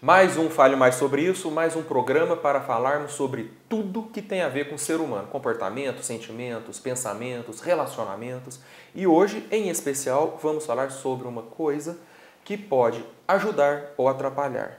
Mais um Fale Mais Sobre Isso, mais um programa para falarmos sobre tudo que tem a ver com o ser humano. Comportamento, sentimentos, pensamentos, relacionamentos. E hoje, em especial, vamos falar sobre uma coisa que pode ajudar ou atrapalhar.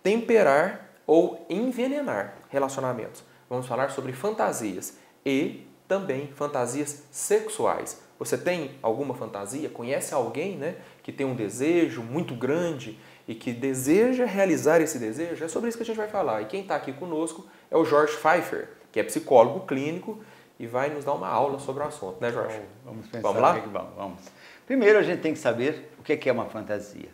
Temperar ou envenenar relacionamentos. Vamos falar sobre fantasias e também fantasias sexuais. Você tem alguma fantasia? Conhece alguém, que tem um desejo muito grande e que deseja realizar esse desejo? É sobre isso que a gente vai falar. E quem está aqui conosco é o Jorge Pfeiffer, que é psicólogo clínico e vai nos dar uma aula sobre o assunto, né, Jorge? Vamos pensar. Vamos lá? Vamos. Primeiro a gente tem que saber o que é uma fantasia.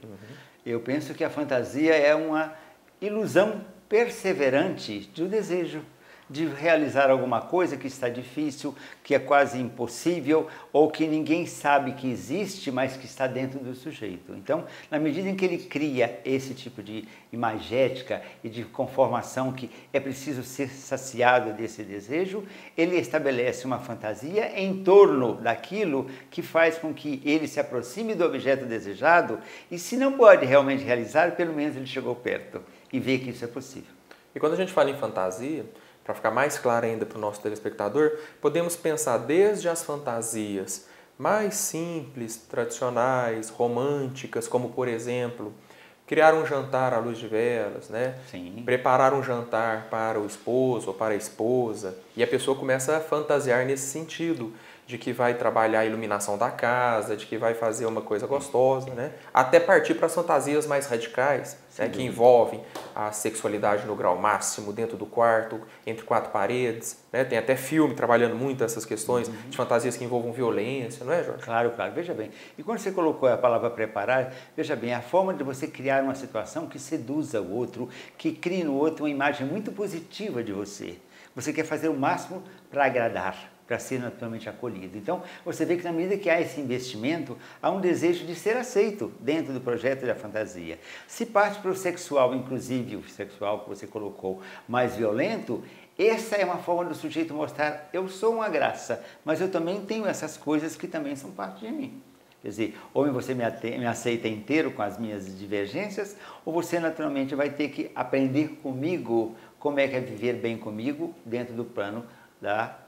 Eu penso que a fantasia é uma ilusão perseverante do desejo de realizar alguma coisa que está difícil, que é quase impossível, ou que ninguém sabe que existe, mas que está dentro do sujeito. Então, na medida em que ele cria esse tipo de imagética e de conformação que é preciso ser saciado desse desejo, ele estabelece uma fantasia em torno daquilo que faz com que ele se aproxime do objeto desejado e, se não pode realmente realizar, pelo menos ele chegou perto e vê que isso é possível. E quando a gente fala em fantasia, para ficar mais claro ainda para o nosso telespectador, podemos pensar desde as fantasias mais simples, tradicionais, românticas, como por exemplo, criar um jantar à luz de velas, Sim. Preparar um jantar para o esposo ou para a esposa, e a pessoa começa a fantasiar nesse sentido, de que vai trabalhar a iluminação da casa, de que vai fazer uma coisa gostosa, até partir para as fantasias mais radicais, que envolvem a sexualidade no grau máximo, dentro do quarto, entre quatro paredes. Tem até filme trabalhando muito essas questões de fantasias que envolvam violência, não é, Jorge? Claro. Veja bem. E quando você colocou a palavra preparar, veja bem, a forma de você criar uma situação que seduza o outro, que crie no outro uma imagem muito positiva de você. Você quer fazer o máximo para agradar, para ser naturalmente acolhido. Então, você vê que na medida que há esse investimento, há um desejo de ser aceito dentro do projeto da fantasia. Se parte para o sexual, inclusive o sexual que você colocou, mais violento, essa é uma forma do sujeito mostrar: eu sou uma graça, mas eu também tenho essas coisas que também são parte de mim. Quer dizer, ou você me aceita inteiro com as minhas divergências, ou você naturalmente vai ter que aprender comigo como é que é viver bem comigo dentro do plano da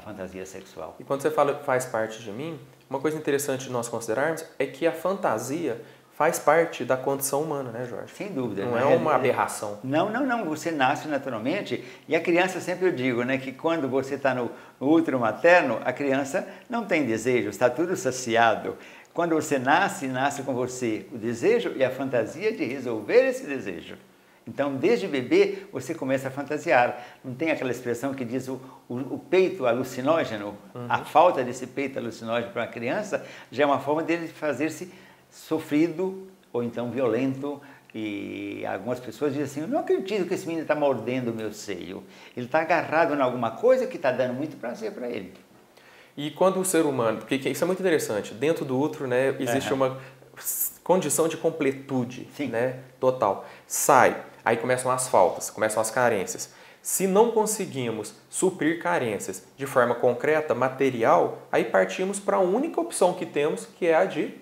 fantasia sexual. E quando você fala faz parte de mim, uma coisa interessante de nós considerarmos é que a fantasia faz parte da condição humana, né, Jorge? Sem dúvida. Não é uma aberração. Não. Você nasce naturalmente, e a criança, sempre eu digo, que quando você está no útero materno, a criança não tem desejo, está tudo saciado. Quando você nasce com você o desejo e a fantasia de resolver esse desejo. Então, desde bebê, você começa a fantasiar. Não tem aquela expressão que diz o peito alucinógeno? A falta desse peito alucinógeno para uma criança já é uma forma dele fazer-se sofrido ou então violento. E algumas pessoas dizem assim: eu não acredito que esse menino está mordendo o meu seio. Ele está agarrado em alguma coisa que está dando muito prazer para ele. E quando o ser humano, porque isso é muito interessante, dentro do útero existe uma condição de completude total. Sai. Aí começam as faltas, começam as carências. Se não conseguimos suprir carências de forma concreta, material, aí partimos para a única opção que temos, que é a de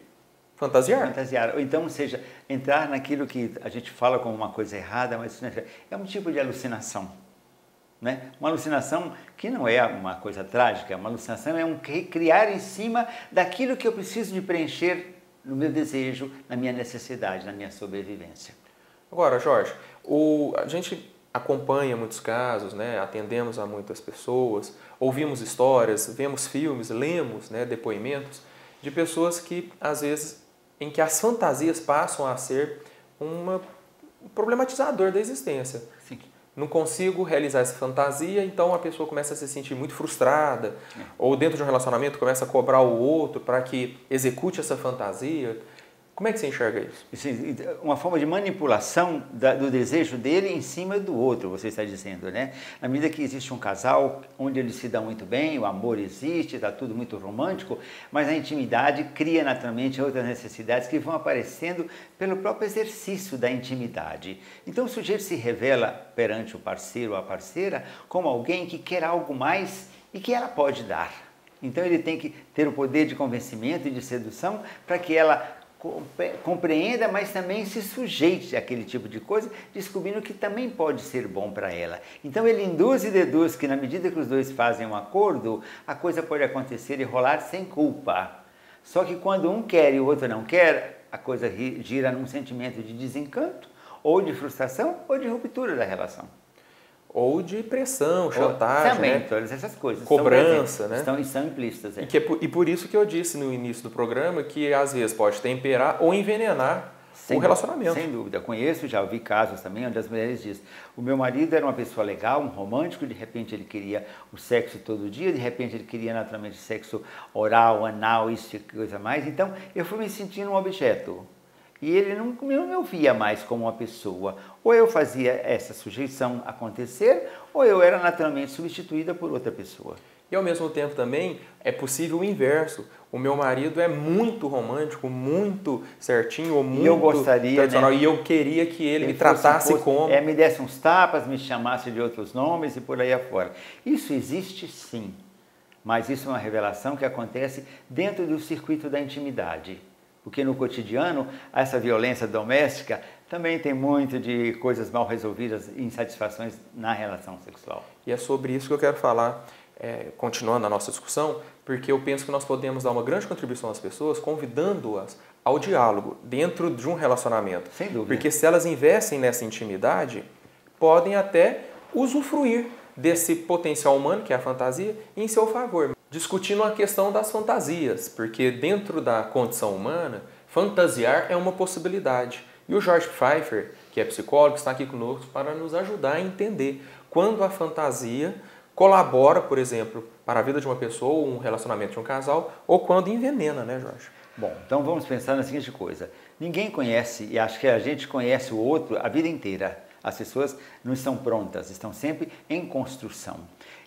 fantasiar. Ou então, ou seja, entrar naquilo que a gente fala como uma coisa errada, mas é um tipo de alucinação. Uma alucinação que não é uma coisa trágica, uma alucinação é um criar em cima daquilo que eu preciso de preencher no meu desejo, na minha necessidade, na minha sobrevivência. Agora, Jorge, a gente acompanha muitos casos, atendemos a muitas pessoas, ouvimos histórias, vemos filmes, lemos depoimentos de pessoas que, às vezes, em que as fantasias passam a ser um problematizador da existência. Sim. Não consigo realizar essa fantasia, então a pessoa começa a se sentir muito frustrada, ou dentro de um relacionamento começa a cobrar o outro para que execute essa fantasia. Como é que você enxerga isso? Uma forma de manipulação do desejo dele em cima do outro, você está dizendo, Na medida que existe um casal onde eles se dão muito bem, o amor existe, está tudo muito romântico, mas a intimidade cria naturalmente outras necessidades que vão aparecendo pelo próprio exercício da intimidade. Então o sujeito se revela perante o parceiro ou a parceira como alguém que quer algo mais e que ela pode dar. Então ele tem que ter o poder de convencimento e de sedução para que ela compreenda, mas também se sujeite àquele tipo de coisa, descobrindo que também pode ser bom para ela. Então ele induz e deduz que na medida que os dois fazem um acordo, a coisa pode acontecer e rolar sem culpa. Só que quando um quer e o outro não quer, a coisa gira num sentimento de desencanto, ou de frustração, ou de ruptura da relação. Ou de pressão, chantagem, também, né? todas essas coisas. Cobrança, né? Estão implícitas. É. E por isso que eu disse no início do programa que às vezes pode temperar ou envenenar o relacionamento. Sem dúvida. Conheço, já ouvi casos também onde as mulheres dizem: o meu marido era uma pessoa legal, um romântico, de repente ele queria o sexo todo dia, de repente ele queria naturalmente sexo oral, anal, isso e coisa mais. Então eu fui me sentindo um objeto. E ele não me ouvia mais como uma pessoa. Ou eu fazia essa sujeição acontecer, ou eu era naturalmente substituída por outra pessoa. E ao mesmo tempo também é possível o inverso. O meu marido é muito romântico, muito certinho, ou muito eu gostaria, tradicional. né? E eu queria que ele me tratasse como... me desse uns tapas, me chamasse de outros nomes e por aí afora. Isso existe sim, mas isso é uma revelação que acontece dentro do circuito da intimidade. Porque no cotidiano, essa violência doméstica também tem muito de coisas mal resolvidas e insatisfações na relação sexual. E é sobre isso que eu quero falar, continuando a nossa discussão, porque eu penso que nós podemos dar uma grande contribuição às pessoas, convidando-as ao diálogo dentro de um relacionamento. Sem dúvida. Porque se elas investem nessa intimidade, podem até usufruir desse potencial humano, que é a fantasia, em seu favor. Discutindo a questão das fantasias, porque dentro da condição humana, fantasiar é uma possibilidade. E o George Pfeiffer, que é psicólogo, está aqui conosco para nos ajudar a entender quando a fantasia colabora, por exemplo, para a vida de uma pessoa, ou um relacionamento de um casal, ou quando envenena, né, Jorge? Bom, então vamos pensar na seguinte coisa. Ninguém conhece, e acho que a gente conhece o outro a vida inteira. As pessoas não estão prontas, estão sempre em construção.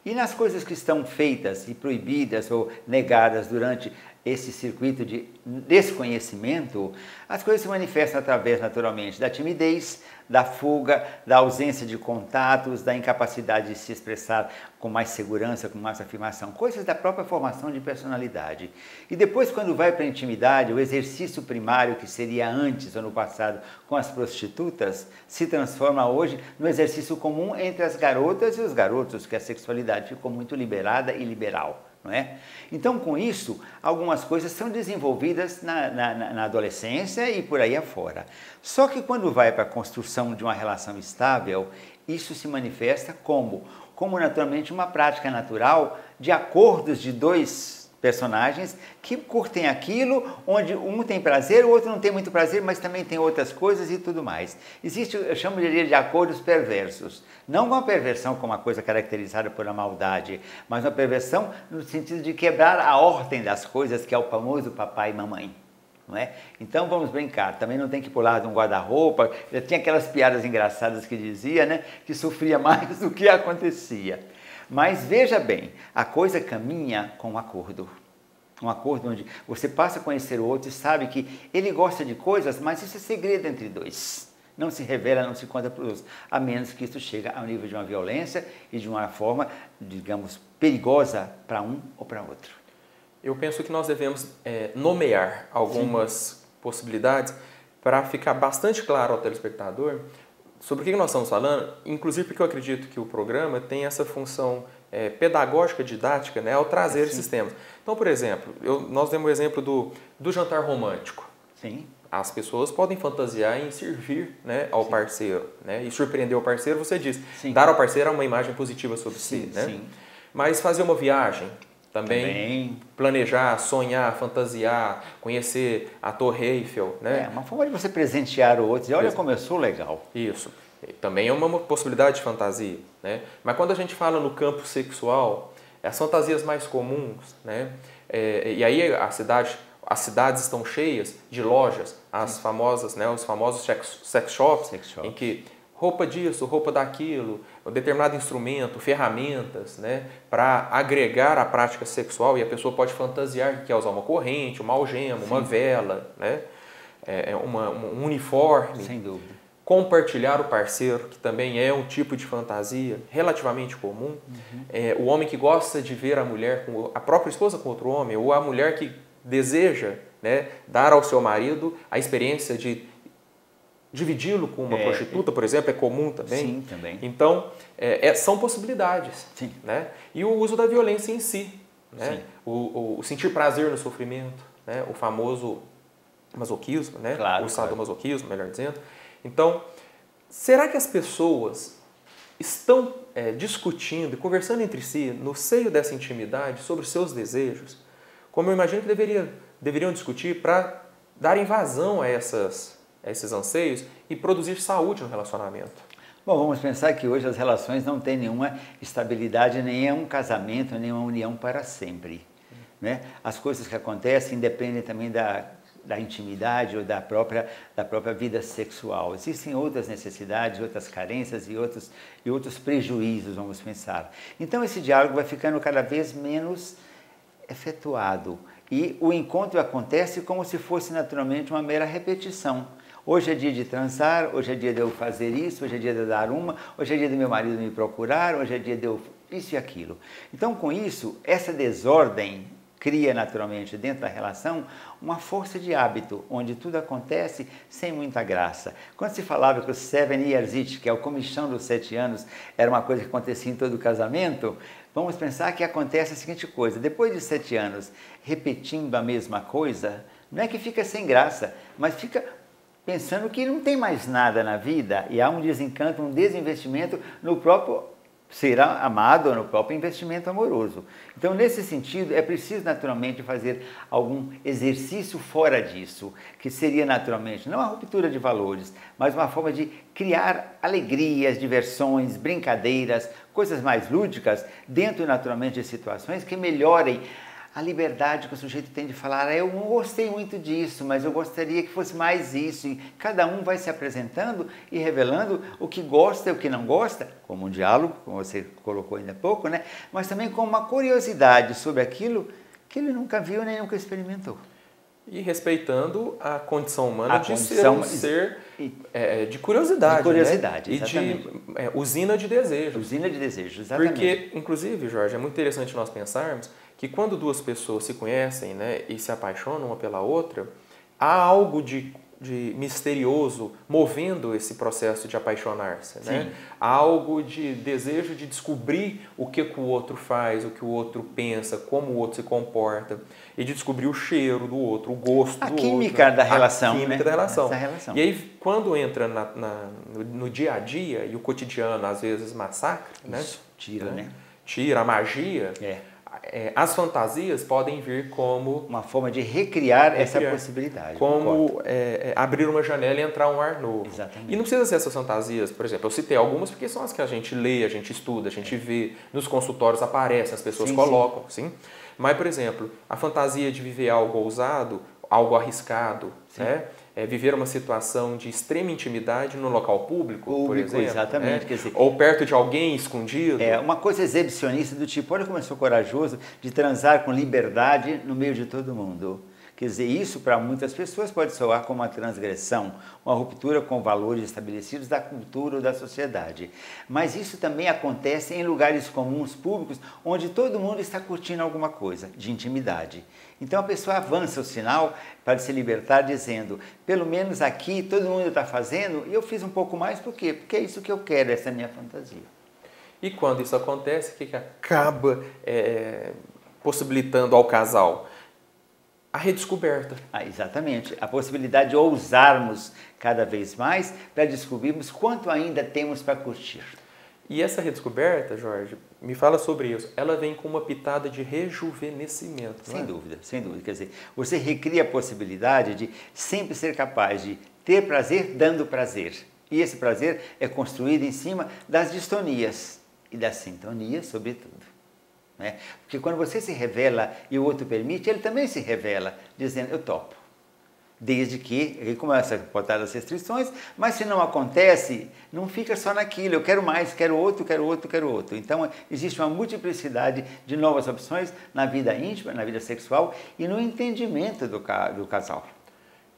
E nas coisas que estão feitas e proibidas ou negadas durante esse circuito de desconhecimento, as coisas se manifestam através, naturalmente, da timidez, da fuga, da ausência de contatos, da incapacidade de se expressar com mais segurança, com mais afirmação, coisas da própria formação de personalidade. E depois, quando vai para a intimidade, o exercício primário que seria antes ou no passado com as prostitutas, se transforma hoje no exercício comum entre as garotas e os garotos, que a sexualidade ficou muito liberada e liberal. Não é? Então, com isso, algumas coisas são desenvolvidas na adolescência e por aí afora. Só que quando vai para a construção de uma relação estável, isso se manifesta como naturalmente uma prática natural de acordos de dois personagens que curtem aquilo, onde um tem prazer, o outro não tem muito prazer, mas também tem outras coisas e tudo mais. Existe, eu chamo de acordos perversos. Não uma perversão como uma coisa caracterizada por uma maldade, mas uma perversão no sentido de quebrar a ordem das coisas, que é o famoso papai e mamãe. Não é? Então vamos brincar, também não tem que pular de um guarda-roupa. Já tinha aquelas piadas engraçadas que dizia, né, que sofria mais do que acontecia. Mas veja bem, a coisa caminha com um acordo. Um acordo onde você passa a conhecer o outro e sabe que ele gosta de coisas, mas isso é segredo entre dois. Não se revela, não se conta para os outros, a menos que isso chegue ao nível de uma violência e de uma forma, digamos, perigosa para um ou para outro. Eu penso que nós devemos nomear algumas possibilidades para ficar bastante claro ao telespectador sobre o que nós estamos falando, inclusive porque eu acredito que o programa tem essa função pedagógica, didática, né, ao trazer esses temas. Então, por exemplo, nós demos o exemplo do jantar romântico. Sim. As pessoas podem fantasiar em servir, né, ao parceiro, né, e surpreender o parceiro, você diz. Sim. Dar ao parceiro uma imagem positiva sobre si. Né? Sim. Mas fazer uma viagem, também planejar, sonhar, fantasiar, conhecer a Torre Eiffel, né? É uma forma de você presentear o outro, dizer, olha como eu sou legal. Isso. Também é uma possibilidade de fantasia, né? Mas quando a gente fala no campo sexual, as fantasias mais comuns, né? E aí as cidades estão cheias de lojas, as famosas, né? Os famosos sex shops, em que roupa disso, roupa daquilo, um determinado instrumento, ferramentas, né, para agregar a prática sexual, e a pessoa pode fantasiar que quer usar uma corrente, uma algema, uma vela, né, um uniforme. Sem dúvida. Compartilhar o parceiro, que também é um tipo de fantasia relativamente comum. O homem que gosta de ver a mulher, a própria esposa com outro homem, ou a mulher que deseja né, dar ao seu marido a experiência de dividi-lo com uma prostituta, por exemplo, é comum também. Sim, também. Então, são possibilidades. Sim. Né? E o uso da violência em si. Né? O sentir prazer no sofrimento, né? O famoso masoquismo, né? Claro, o sadomasoquismo, melhor dizendo. Então, será que as pessoas estão discutindo e conversando entre si, no seio dessa intimidade, sobre os seus desejos, como eu imagino que deveriam discutir para darem vazão a esses anseios e produzir saúde no relacionamento? Bom, vamos pensar que hoje as relações não têm nenhuma estabilidade, nem é um casamento, nem uma união para sempre. Né? As coisas que acontecem dependem também da intimidade ou da própria vida sexual. Existem outras necessidades, outras carências e outros prejuízos, vamos pensar. Então esse diálogo vai ficando cada vez menos efetuado e o encontro acontece como se fosse naturalmente uma mera repetição. Hoje é dia de transar, hoje é dia de eu fazer isso, hoje é dia de eu dar uma, hoje é dia do meu marido me procurar, hoje é dia de eu isso e aquilo. Então com isso, essa desordem cria naturalmente dentro da relação uma força de hábito, onde tudo acontece sem muita graça. Quando se falava que o 7 years itch, que é o comichão dos 7 anos, era uma coisa que acontecia em todo casamento, vamos pensar que acontece a seguinte coisa, depois de 7 anos repetindo a mesma coisa, não é que fica sem graça, mas fica pensando que não tem mais nada na vida e há um desencanto, um desinvestimento no próprio ser amado, no próprio investimento amoroso. Então, nesse sentido, é preciso naturalmente fazer algum exercício fora disso, que seria naturalmente, não a ruptura de valores, mas uma forma de criar alegrias, diversões, brincadeiras, coisas mais lúdicas, dentro naturalmente de situações que melhorem a liberdade que o sujeito tem de falar, eu não gostei muito disso, mas eu gostaria que fosse mais isso. E cada um vai se apresentando e revelando o que gosta e o que não gosta, como um diálogo, como você colocou ainda há pouco, né? Mas também com uma curiosidade sobre aquilo que ele nunca viu nem nunca experimentou. E respeitando a condição humana de ser um ser de curiosidade. De curiosidade, né? exatamente. E de usina de desejos. Usina de desejos, exatamente. Porque, inclusive, Jorge, é muito interessante nós pensarmos que quando duas pessoas se conhecem, né, e se apaixonam uma pela outra, há algo de misterioso movendo esse processo de apaixonar-se. Né? Há algo de desejo de descobrir o que o outro faz, o que o outro pensa, como o outro se comporta, e de descobrir o cheiro do outro, o gosto do outro. A química da relação. A química, né? da relação. Essa relação. E aí, quando entra no dia a dia, e o cotidiano às vezes massacra, né? Tira, né? Tira a magia. As fantasias podem vir como uma forma de recriar essa possibilidade. Como abrir uma janela e entrar um ar novo. Exatamente. E não precisa ser essas fantasias, por exemplo, eu citei algumas porque são as que a gente lê, a gente estuda, a gente vê, nos consultórios aparecem, as pessoas colocam, sim. Mas, por exemplo, a fantasia de viver algo ousado, algo arriscado, né? Viver uma situação de extrema intimidade no local público, por exemplo. Exatamente. Né? Quer dizer, ou perto de alguém escondido. Uma coisa exibicionista do tipo, olha como eu sou corajoso de transar com liberdade no meio de todo mundo. Quer dizer, isso para muitas pessoas pode soar como uma transgressão, uma ruptura com valores estabelecidos da cultura ou da sociedade. Mas isso também acontece em lugares comuns, públicos, onde todo mundo está curtindo alguma coisa de intimidade. Então a pessoa avança o sinal para se libertar dizendo, pelo menos aqui todo mundo está fazendo e eu fiz um pouco mais, por quê? Porque é isso que eu quero, essa é a minha fantasia. E quando isso acontece, o que acaba possibilitando ao casal? A redescoberta. Exatamente. A possibilidade de ousarmos cada vez mais para descobrirmos quanto ainda temos para curtir. E essa redescoberta, Jorge, me fala sobre isso. Ela vem com uma pitada de rejuvenescimento. Sem dúvida, sem dúvida. Quer dizer, você recria a possibilidade de sempre ser capaz de ter prazer dando prazer. E esse prazer é construído em cima das distonias e das sintonias, sobretudo. Né? Porque quando você se revela e o outro permite, ele também se revela, dizendo, eu topo. Desde que, ele começa a botar as restrições, mas se não acontece, não fica só naquilo, eu quero mais, quero outro, quero outro, quero outro. Então, existe uma multiplicidade de novas opções na vida íntima, na vida sexual e no entendimento do casal.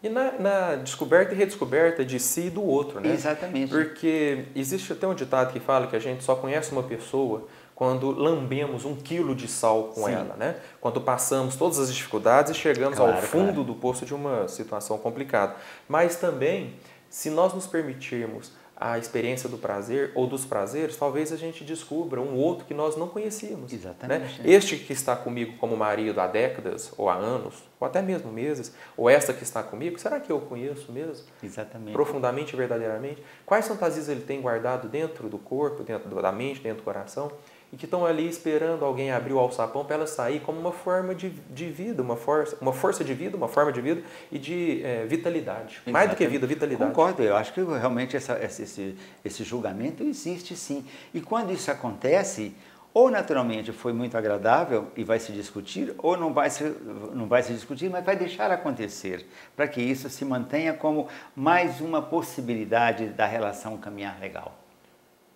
E na descoberta e redescoberta de si e do outro, né? Exatamente. Porque existe até um ditado que fala que a gente só conhece uma pessoa quando lambemos 1 quilo de sal com Sim. ela, né? Quando passamos todas as dificuldades e chegamos ao fundo do poço de uma situação complicada. Mas também, se nós nos permitirmos a experiência do prazer ou dos prazeres, talvez a gente descubra um outro que nós não conhecíamos. Exatamente. Né? Este que está comigo como marido há décadas, ou há anos, ou até mesmo meses, ou esta que está comigo, será que eu o conheço mesmo? Exatamente. Profundamente e verdadeiramente? Quais fantasias ele tem guardado dentro do corpo, dentro da mente, dentro do coração? E que estão ali esperando alguém abrir o alçapão para ela sair como uma forma de vida, uma força de vida, uma forma de vida e de vitalidade. Exatamente. Mais do que vida, vitalidade. Concordo, eu acho que realmente esse julgamento existe sim. E quando isso acontece, ou naturalmente foi muito agradável e vai se discutir, ou não vai se discutir, mas vai deixar acontecer, para que isso se mantenha como mais uma possibilidade da relação caminhar legal.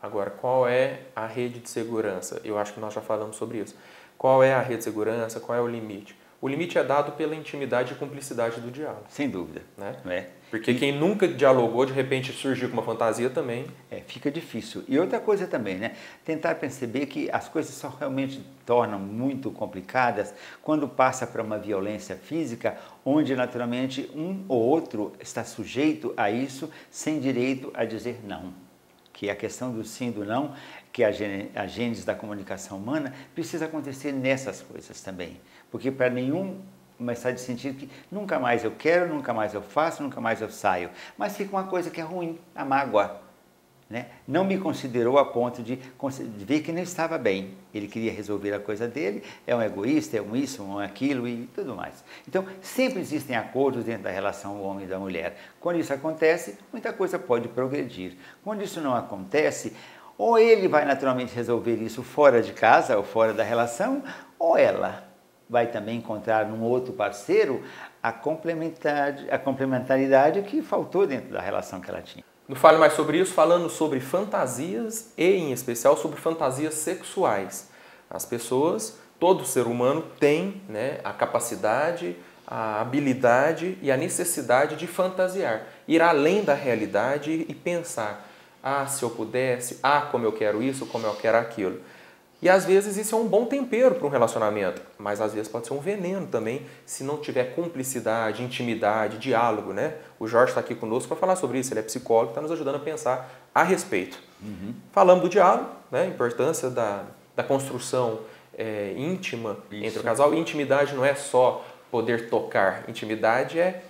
Agora, qual é a rede de segurança? Eu acho que nós já falamos sobre isso. Qual é a rede de segurança? Qual é o limite? O limite é dado pela intimidade e cumplicidade do diálogo. Sem dúvida. Né? Porque quem nunca dialogou, de repente surgiu com uma fantasia também. Fica difícil. E outra coisa também, né? Tentar perceber que as coisas só realmente tornam muito complicadas quando passa para uma violência física, onde naturalmente um ou outro está sujeito a isso sem direito a dizer não. Que a questão do sim e do não, que a gênese da comunicação humana, precisa acontecer nessas coisas também. Porque para nenhum começar a sentir que nunca mais eu quero, nunca mais eu faço, nunca mais eu saio. Mas fica uma coisa que é ruim, a mágoa. Né? Não me considerou a ponto de ver que não estava bem. Ele queria resolver a coisa dele, é um egoísta, é um isso, um aquilo e tudo mais. Então, sempre existem acordos dentro da relação do homem e da mulher. Quando isso acontece, muita coisa pode progredir. Quando isso não acontece, ou ele vai naturalmente resolver isso fora de casa ou fora da relação, ou ela vai também encontrar num outro parceiro a complementaridade que faltou dentro da relação que ela tinha. No Fale Mais Sobre Isso, falando sobre fantasias e, em especial, sobre fantasias sexuais. As pessoas, todo ser humano tem, né, a capacidade, a habilidade e a necessidade de fantasiar. Ir além da realidade e pensar, se eu pudesse, como eu quero isso, como eu quero aquilo. E às vezes isso é um bom tempero para um relacionamento, mas às vezes pode ser um veneno também, se não tiver cumplicidade, intimidade, diálogo, né? O Jorge está aqui conosco para falar sobre isso, ele é psicólogo, está nos ajudando a pensar a respeito. Falamos do diálogo, né? A importância da construção íntima entre o casal. Intimidade não é só poder tocar, intimidade é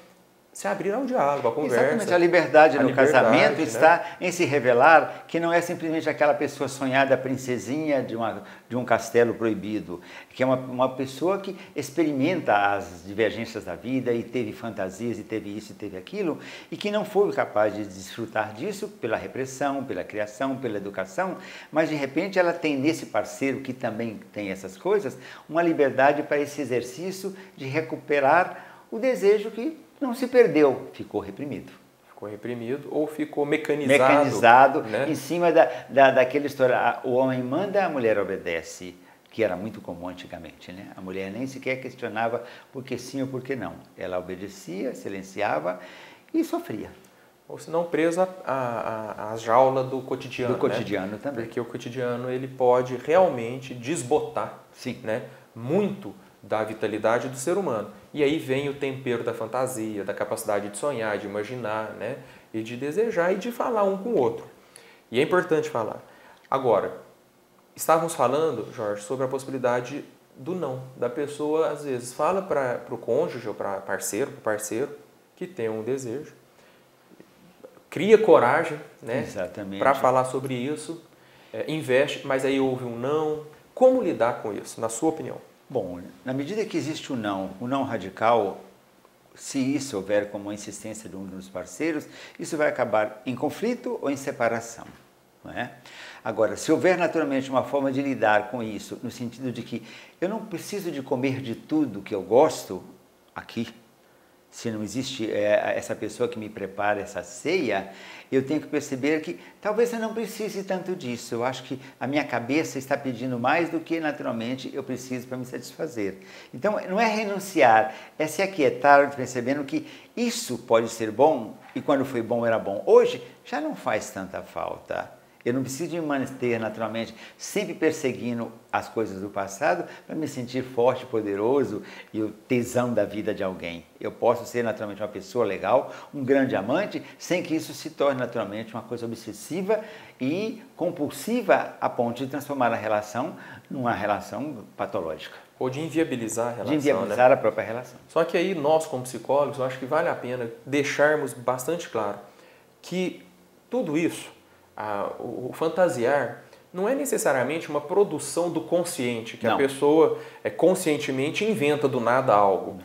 se abrir ao diálogo, à conversa. Exatamente, a liberdade no casamento, né? está em se revelar que não é simplesmente aquela pessoa sonhada princesinha de um castelo proibido, que é uma pessoa que experimenta as divergências da vida e teve fantasias e teve isso e teve aquilo, e que não foi capaz de desfrutar disso pela repressão, pela criação, pela educação, mas de repente ela tem nesse parceiro que também tem essas coisas, uma liberdade para esse exercício de recuperar o desejo que não se perdeu, ficou reprimido. Ficou reprimido ou ficou mecanizado. Mecanizado, né? Em cima daquela história, o homem manda, a mulher obedece, que era muito comum antigamente, né? A mulher nem sequer questionava por que sim ou por que não. Ela obedecia, silenciava e sofria. Ou se não presa à jaula do cotidiano. Do cotidiano, né? também. Porque o cotidiano ele pode realmente desbotar, sim, né? Muito da vitalidade do ser humano. E aí vem o tempero da fantasia, da capacidade de sonhar, de imaginar, né? E de desejar e de falar um com o outro. E é importante falar. Agora, estávamos falando, Jorge, sobre a possibilidade do não. Da pessoa, às vezes, fala para o cônjuge ou para parceiro que tem um desejo, cria coragem, né? Exatamente. Para falar sobre isso, investe, mas aí houve um não. Como lidar com isso, na sua opinião? Bom, na medida que existe o não radical, se isso houver como insistência de um dos parceiros, isso vai acabar em conflito ou em separação. Não é? Agora, se houver naturalmente uma forma de lidar com isso, no sentido de que eu não preciso de comer de tudo que eu gosto aqui, se não existe essa pessoa que me prepara essa ceia, eu tenho que perceber que talvez eu não precise tanto disso. Eu acho que a minha cabeça está pedindo mais do que naturalmente eu preciso para me satisfazer. Então, não é renunciar, é se aquietar percebendo que isso pode ser bom e quando foi bom era bom. Hoje já não faz tanta falta. Eu não preciso me manter naturalmente sempre perseguindo as coisas do passado para me sentir forte, poderoso e o tesão da vida de alguém. Eu posso ser naturalmente uma pessoa legal, um grande amante, sem que isso se torne naturalmente uma coisa obsessiva e compulsiva a ponto de transformar a relação numa relação patológica. Ou de inviabilizar a relação. De inviabilizar, né? A própria relação. Só que aí nós, como psicólogos, eu acho que vale a pena deixarmos bastante claro que tudo isso, o fantasiar, não é necessariamente uma produção do consciente, que a pessoa conscientemente inventa do nada algo.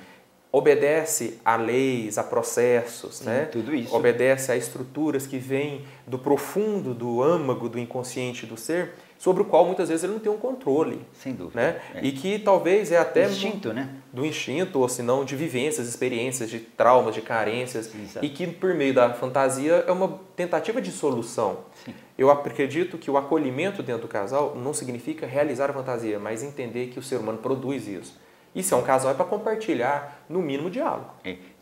Obedece a leis, a processos, sim, né? Tudo isso. Obedece a estruturas que vêm do profundo, do âmago, do inconsciente do ser, sobre o qual muitas vezes ele não tem um controle. Sem dúvida. Né? E que talvez é até instinto, né? Do instinto, ou se não de vivências, experiências, de traumas, de carências. Exato. E que por meio da fantasia é uma tentativa de solução. Sim. Eu acredito que o acolhimento dentro do casal não significa realizar a fantasia, mas entender que o ser humano produz isso. E se é um casal, é para compartilhar, no mínimo, diálogo.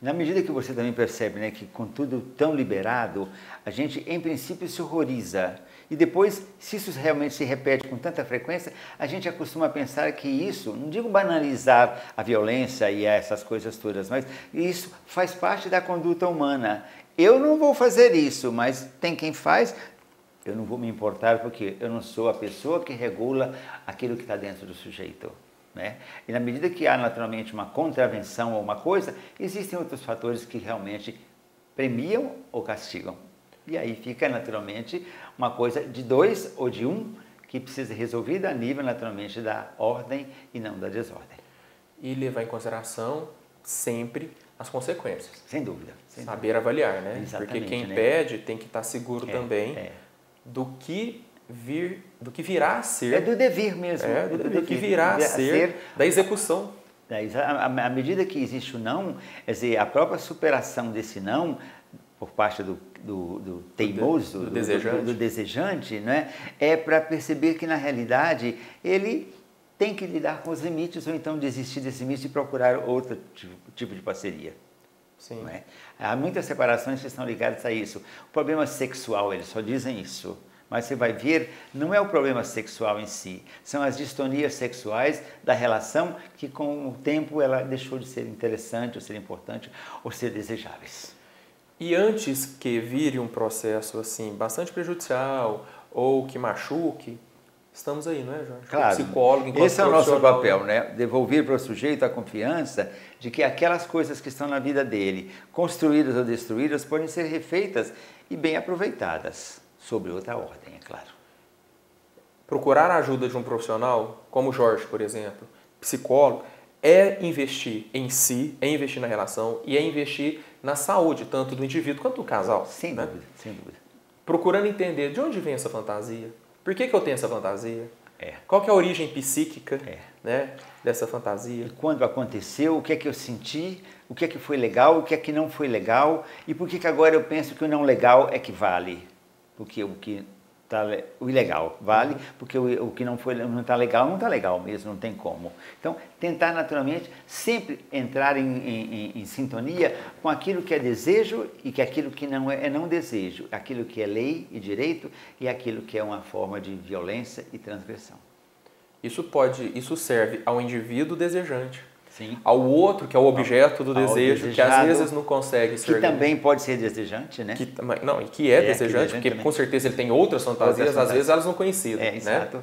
Na medida que você também percebe, né, que com tudo tão liberado, a gente, em princípio, se horroriza. E depois, se isso realmente se repete com tanta frequência, a gente acostuma pensar que isso, não digo banalizar a violência e essas coisas todas, mas isso faz parte da conduta humana. Eu não vou fazer isso, mas tem quem faz. Eu não vou me importar porque eu não sou a pessoa que regula aquilo que está dentro do sujeito. Né? E na medida que há naturalmente uma contravenção ou uma coisa, existem outros fatores que realmente premiam ou castigam. E aí fica naturalmente uma coisa de dois ou de um que precisa ser resolvida a nível naturalmente da ordem e não da desordem. E levar em consideração sempre as consequências. Sem dúvida. Saber avaliar, né? Exatamente, porque quem né? pede tem que estar seguro também do que virá a ser. É do devir mesmo. Do que virá a ser da execução. À medida que existe o não, quer dizer, a própria superação desse não, por parte do teimoso, do desejante, né, é para perceber que na realidade ele tem que lidar com os limites ou então desistir desse limite e procurar outro tipo de parceria. Sim. Não é? Há muitas separações que estão ligadas a isso. O problema sexual, eles só dizem isso. Mas você vai ver, não é o problema sexual em si, são as distonias sexuais da relação que com o tempo ela deixou de ser interessante, ou ser importante, ou ser desejáveis. E antes que vire um processo assim bastante prejudicial ou que machuque, estamos aí, não é, Jorge? Claro. O psicólogo, enquanto esse é o nosso papel, né? Devolver para o sujeito a confiança de que aquelas coisas que estão na vida dele, construídas ou destruídas, podem ser refeitas e bem aproveitadas. Sobre outra ordem, é claro. Procurar a ajuda de um profissional, como o Jorge, por exemplo, psicólogo, é investir em si, é investir na relação e é investir na saúde, tanto do indivíduo quanto do casal. Sem dúvida, sem dúvida. Procurando entender de onde vem essa fantasia, por que eu tenho essa fantasia, qual que é a origem psíquica né, dessa fantasia. E quando aconteceu, o que é que eu senti, o que é que foi legal, o que é que não foi legal e por que agora eu penso que o não legal é que vale. Porque o ilegal vale, porque o que não está legal, não está legal mesmo, não tem como. Então, tentar naturalmente sempre entrar em sintonia com aquilo que é desejo e que aquilo que não é não desejo, aquilo que é lei e direito e aquilo que é uma forma de violência e transgressão. Isso serve ao indivíduo desejante. Sim. Ao outro, que é o objeto do desejo, que às vezes não consegue ser... Que também pode ser desejante, né? Que é desejante, porque com certeza ele tem outras fantasias, às vezes elas não conhecidas. Exato. Né?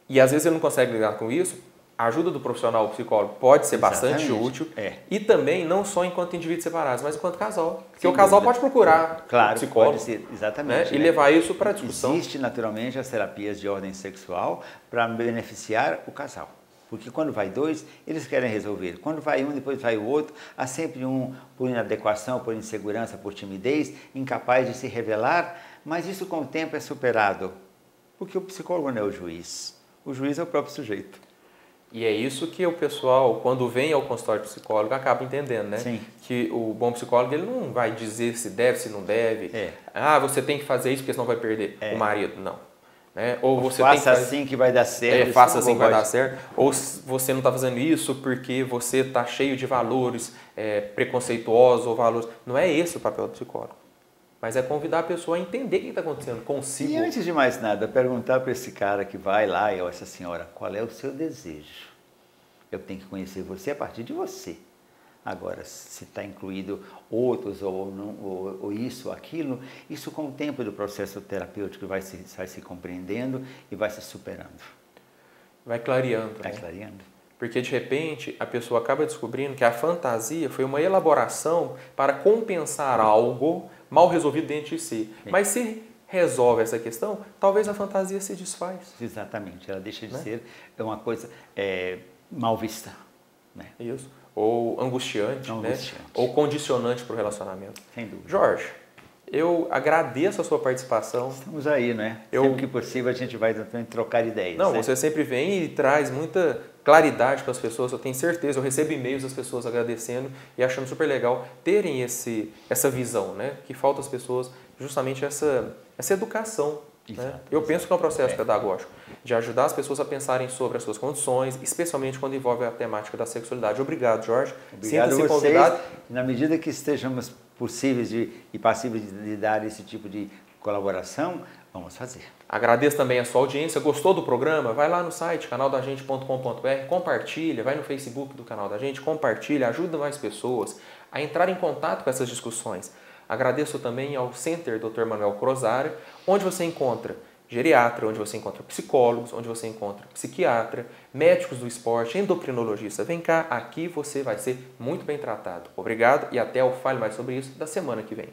E às vezes ele não consegue lidar com isso. A ajuda do profissional, o psicólogo, pode ser bastante útil. E também, não só enquanto indivíduos separados, mas enquanto casal. Porque o casal pode procurar o psicólogo. Pode ser, exatamente. Né? E levar isso para a discussão. Existe naturalmente as terapias de ordem sexual para beneficiar o casal. Porque quando vai dois, eles querem resolver. Quando vai um, depois vai o outro, há sempre um por inadequação, por insegurança, por timidez, incapaz de se revelar, mas isso com o tempo é superado. Porque o psicólogo não é o juiz é o próprio sujeito. E é isso que o pessoal, quando vem ao consultório psicólogo, acaba entendendo, né? Sim. Que o bom psicólogo ele não vai dizer se deve, se não deve. Você tem que fazer isso porque senão vai perder o marido. Não. Né? Ou você faça assim que vai dar certo. Faça assim que vai dar certo. Ou você não está fazendo isso porque você está cheio de valores preconceituosos ou valores. Não é esse o papel do psicólogo. mas é convidar a pessoa a entender o que está acontecendo consigo. E antes de mais nada, perguntar para esse cara que vai lá ou essa senhora, qual é o seu desejo? Eu tenho que conhecer você a partir de você. Agora, se está incluído outros ou isso ou aquilo, isso com o tempo do processo terapêutico vai se compreendendo e vai se superando. Vai clareando. Vai né? clareando. Porque, de repente, a pessoa acaba descobrindo que a fantasia foi uma elaboração para compensar algo mal resolvido dentro de si. Mas se resolve essa questão, talvez a fantasia se desfaz. Exatamente, ela deixa de ser uma coisa mal vista. Né? Isso. Ou angustiante, né? Ou condicionante para o relacionamento. Sem dúvida. Jorge, eu agradeço a sua participação. Estamos aí, né? Sempre que possível a gente vai também trocar ideias. Não, né? você sempre vem e traz muita claridade para as pessoas, eu tenho certeza. Eu recebo e-mails das pessoas agradecendo e achando super legal terem essa visão, né? Que falta às pessoas justamente essa educação. Né? Eu penso que é um processo pedagógico de ajudar as pessoas a pensarem sobre as suas condições, especialmente quando envolve a temática da sexualidade. Obrigado, Jorge. Obrigado a vocês. Convidado. Na medida que estejamos possíveis e passíveis de dar esse tipo de colaboração, vamos fazer. Agradeço também a sua audiência. Gostou do programa? Vai lá no site canaldagente.com.br, compartilha, vai no Facebook do Canal da Gente, compartilha, ajuda mais pessoas a entrar em contato com essas discussões. Agradeço também ao Center Dr. Manuel Crosara, onde você encontra geriatra, onde você encontra psicólogos, onde você encontra psiquiatra, médicos do esporte, endocrinologista. Vem cá, aqui você vai ser muito bem tratado. Obrigado e até o Fale Mais Sobre Isso da semana que vem.